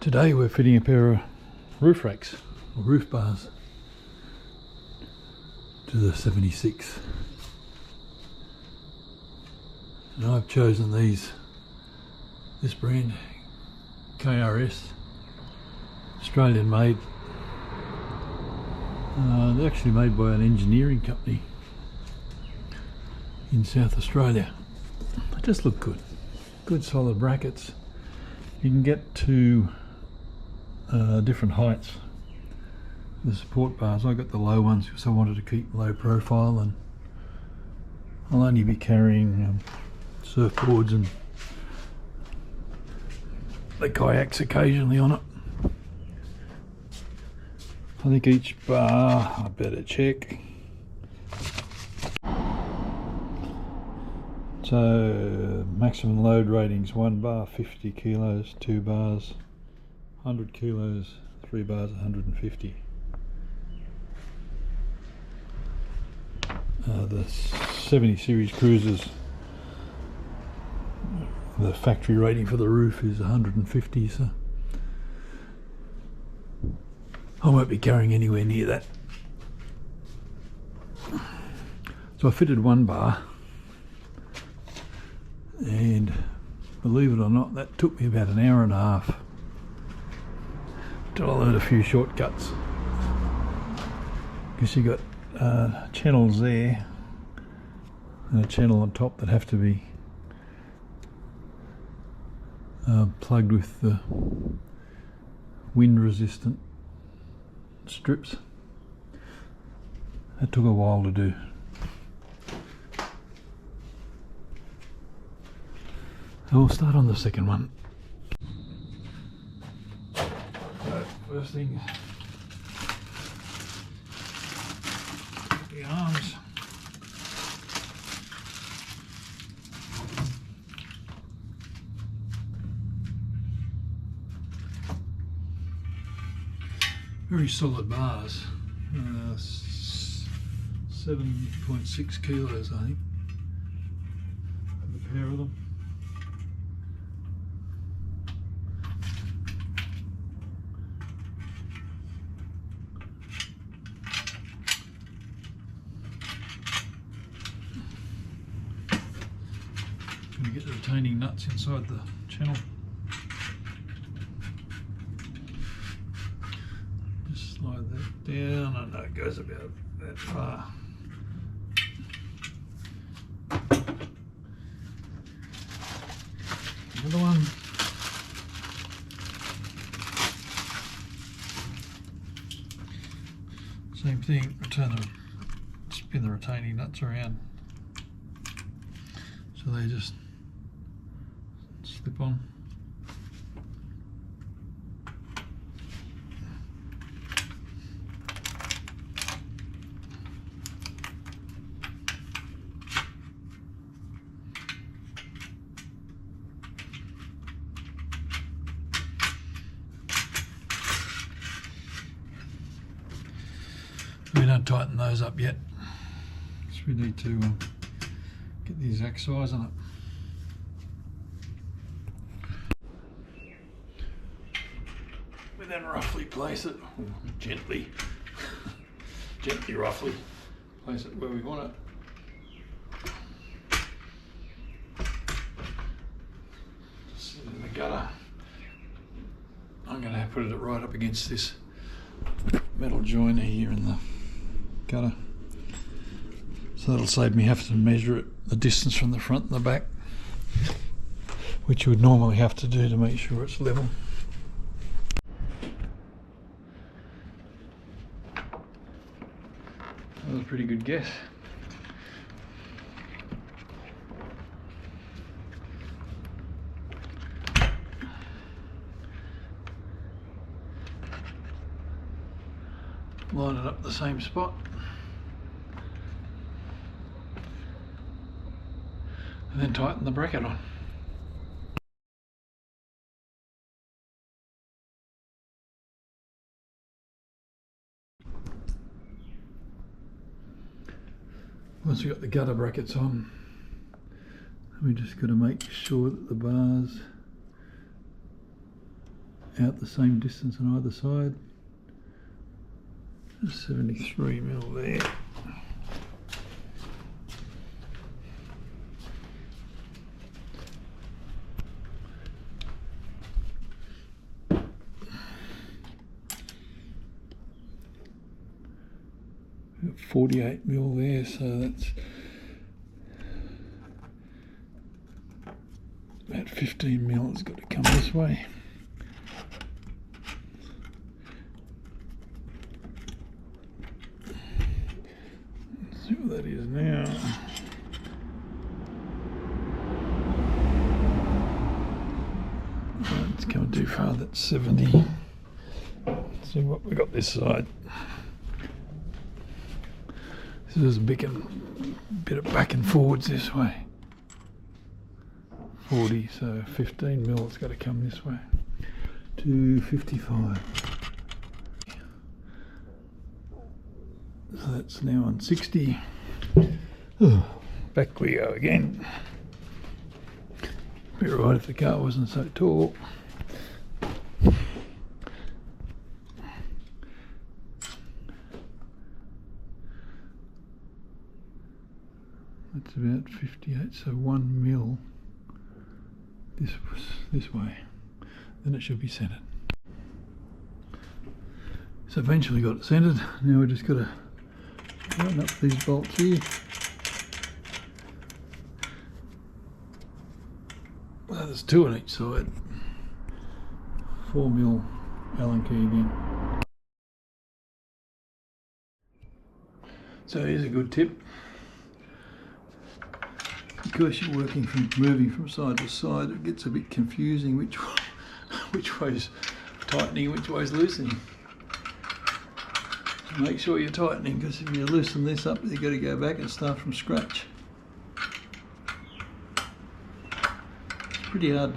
Today we're fitting a pair of roof racks, or roof bars, to the 76. And I've chosen this brand, KRS, Australian made. They're actually made by an engineering company in South Australia. They just look good. Good solid brackets. You can get to different heights. The support bars, I got the low ones because I wanted to keep low profile, and I'll only be carrying surfboards and the kayaks occasionally on it. I think each bar, I better check. So maximum load ratings: 1 bar 50 kilos, 2 bars 100 kilos, 3 bars 150. The 70 series cruisers, the factory rating for the roof is 150, so I won't be carrying anywhere near that. So I fitted 1 bar, and believe it or not, that took me about an hour and a half till I learned a few shortcuts, because you got channels there and a channel on top that have to be plugged with the wind resistant strips. That took a while to do. So we'll start on the second one. So first thing, the arms. Very solid bars, 7.6 kilos I think, for the pair of them. Going to get the retaining nuts inside the channel. Slide that down. I know it goes about that far. Another one. Same thing. Spin the retaining nuts around, so they just slip on. We don't tighten those up yet, so we need to get the exact size on it. We then roughly place it, or gently roughly place it where we want it. Just sit in the gutter. I'm going to put it right up against this metal joiner here in the gutter, so that'll save me having to measure it, the distance from the front and the back, which you would normally have to do to make sure it's level. That was a pretty good guess. Line it up the same spot, and then tighten the bracket on. Once we've got the gutter brackets on, we just got to make sure that the bars out the same distance on either side. 73 mil there. Got 48 mil there, so that's about 15 mil. It's got to come this way. Let's see what that is now. Right, it's coming too far. That's 70. Let's see what we got this side. This is a bit of back and forwards this way. 40, so 15 mil, it's got to come this way. To 55. So that's now on 60. Oh, back we go again. Be right if the car wasn't so tall. That's about 58, so 1 mil this way, then it should be centered. So eventually got it centered. Now we just got to tighten up these bolts here. Well, there's 2 on each side. 4 mil Allen key again. So here's a good tip. Because you're moving from side to side, it gets a bit confusing which way's tightening, which way's loosening. So make sure you're tightening, because if you loosen this up, you've got to go back and start from scratch. It's pretty hard,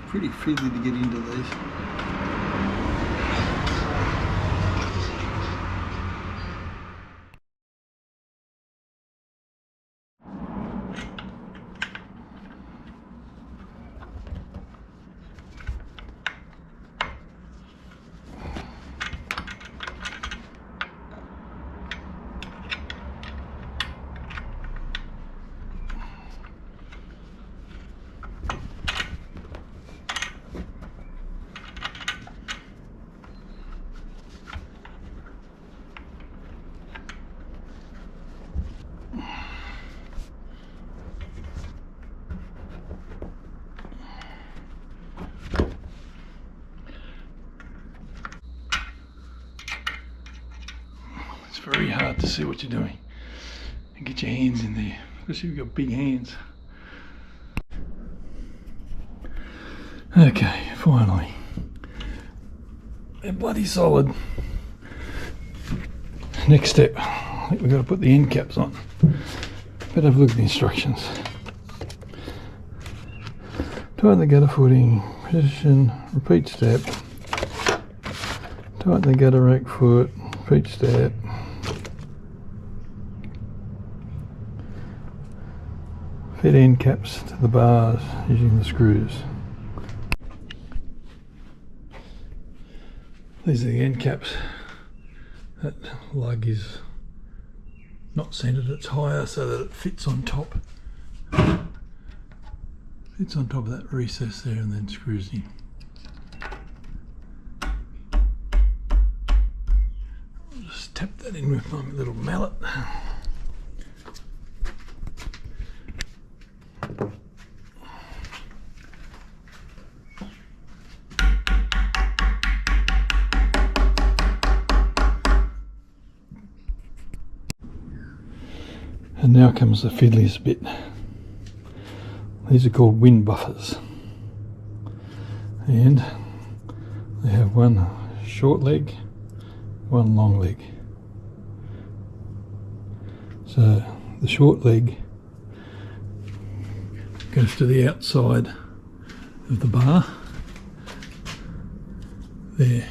pretty fiddly to get into these. It's very hard to see what you're doing and get your hands in there, especially if you've got big hands. Okay, finally. They're bloody solid. Next step, I think we've got to put the end caps on. Better have a look at the instructions. Tighten the gutter footing, position, repeat step. Tighten the gutter rack foot, repeat step. Fit end caps to the bars using the screws. These are the end caps. That lug is not centered, it's higher so that it fits on top. Fits on top of that recess there and then screws in. I'll just tap that in with my little mallet. And now comes the fiddliest bit. These are called wind buffers. And they have one short leg, one long leg. So the short leg goes to the outside of the bar. There.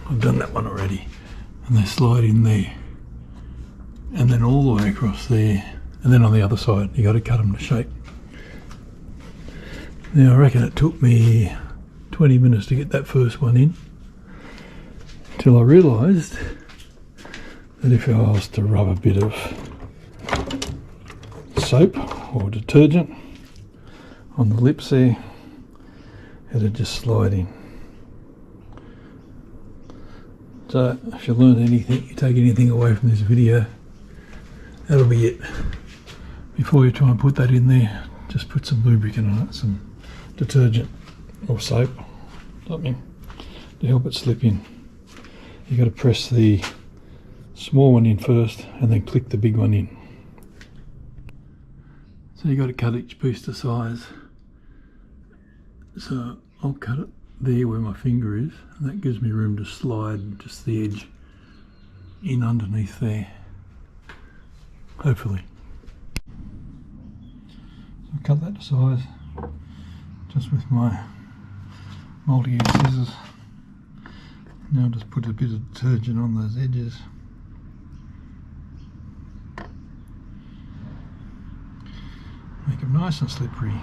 I've done that one already. And they slide in there. And then all the way across there, and then on the other side you got to cut them to shape. Now I reckon it took me 20 minutes to get that first one in, till I realised that if I was to rub a bit of soap or detergent on the lips there, it'd just slide in. So if you learn anything, you take anything away from this video, that'll be it. Before you try and put that in there, just put some lubricant on it, some detergent or soap, something to help it slip in. You got to press the small one in first and then click the big one in. So you got to cut each piece to size. So I'll cut it there where my finger is, and that gives me room to slide just the edge in underneath there, hopefully. So cut that to size just with my multi-use scissors. Now just put a bit of detergent on those edges. Make them nice and slippery.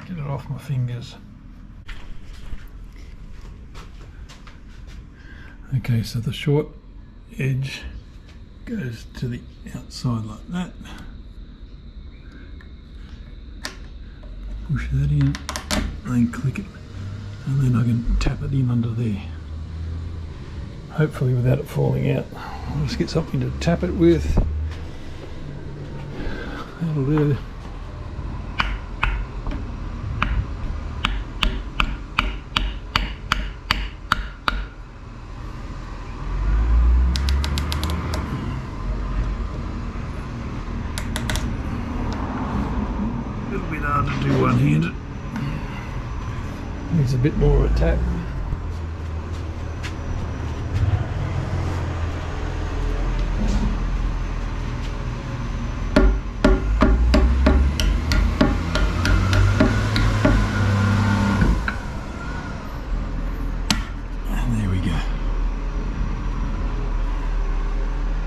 Get it off my fingers. Okay, so the short edge goes to the outside like that. Push that in and then click it, and then I can tap it in under there. Hopefully without it falling out. I'll just get something to tap it with. That'll do. A little bit hard to do one-handed. Needs a bit more of a tap.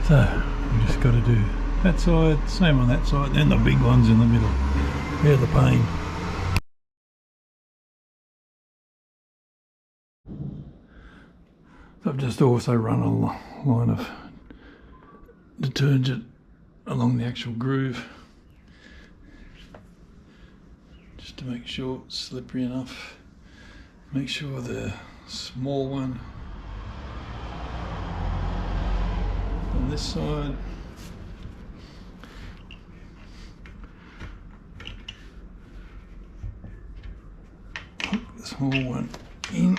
So we just got to do that side, same on that side, and the big ones in the middle. They're the pain. So I've just also run a line of detergent along the actual groove, just to make sure it's slippery enough. Make sure the small one on this side, put the small one in,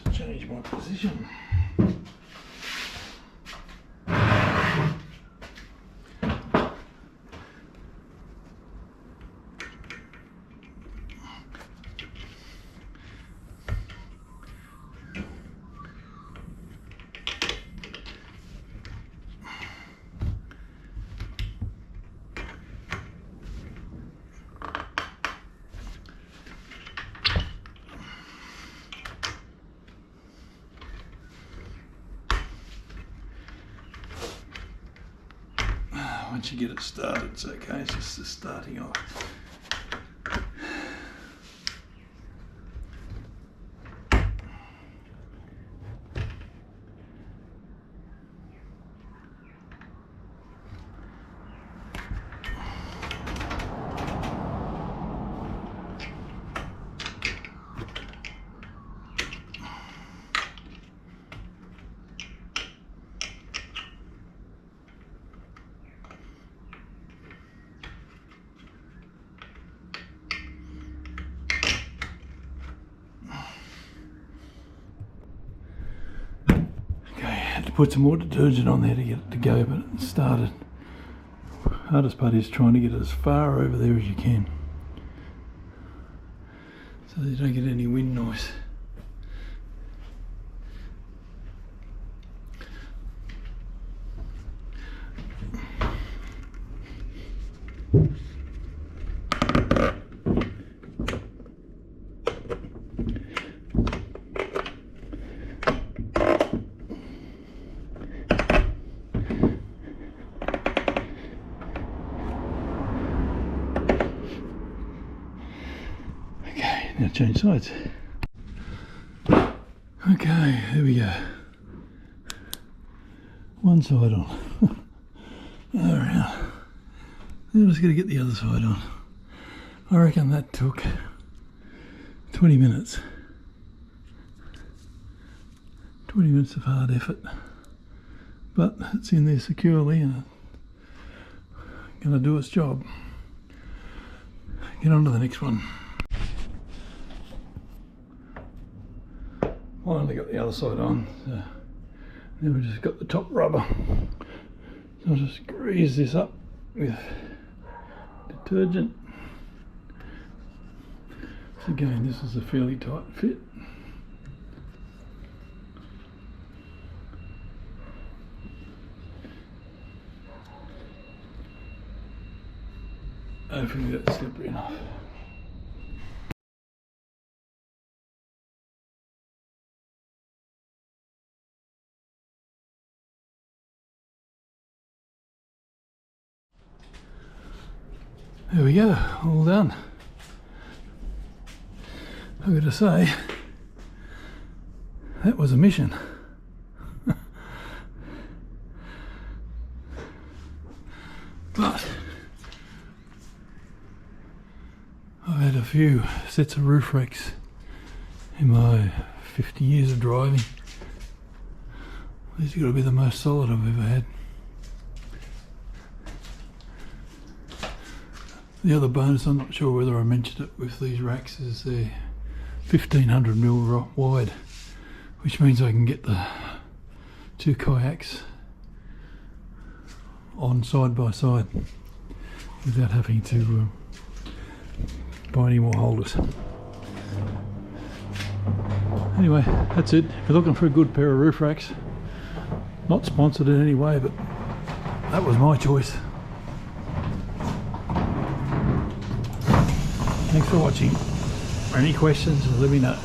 to change my position. Once you get it started, it's okay, it's just the starting off. To put some more detergent on there to get it to go, but it started. Hardest part is trying to get it as far over there as you can, so you don't get any wind noise. Now change sides. Okay, there we go. One side on. Alright. Now I'm just going to get the other side on. I reckon that took 20 minutes. 20 minutes of hard effort. But it's in there securely and going to do its job. Get on to the next one. Finally got the other side on. So now we've just got the top rubber. So I'll just grease this up with detergent. So again, this is a fairly tight fit. Hopefully that's slippery enough. There we go, all done. I've got to say, that was a mission. But I've had a few sets of roof racks in my 50 years of driving. These have got to be the most solid I've ever had. The other bonus, I'm not sure whether I mentioned it with these racks, is they're 1500mm wide, which means I can get the two kayaks on side by side without having to buy any more holders. Anyway, that's it. If you're looking for a good pair of roof racks, not sponsored in any way, but that was my choice. Thanks for watching. Any questions, let me know.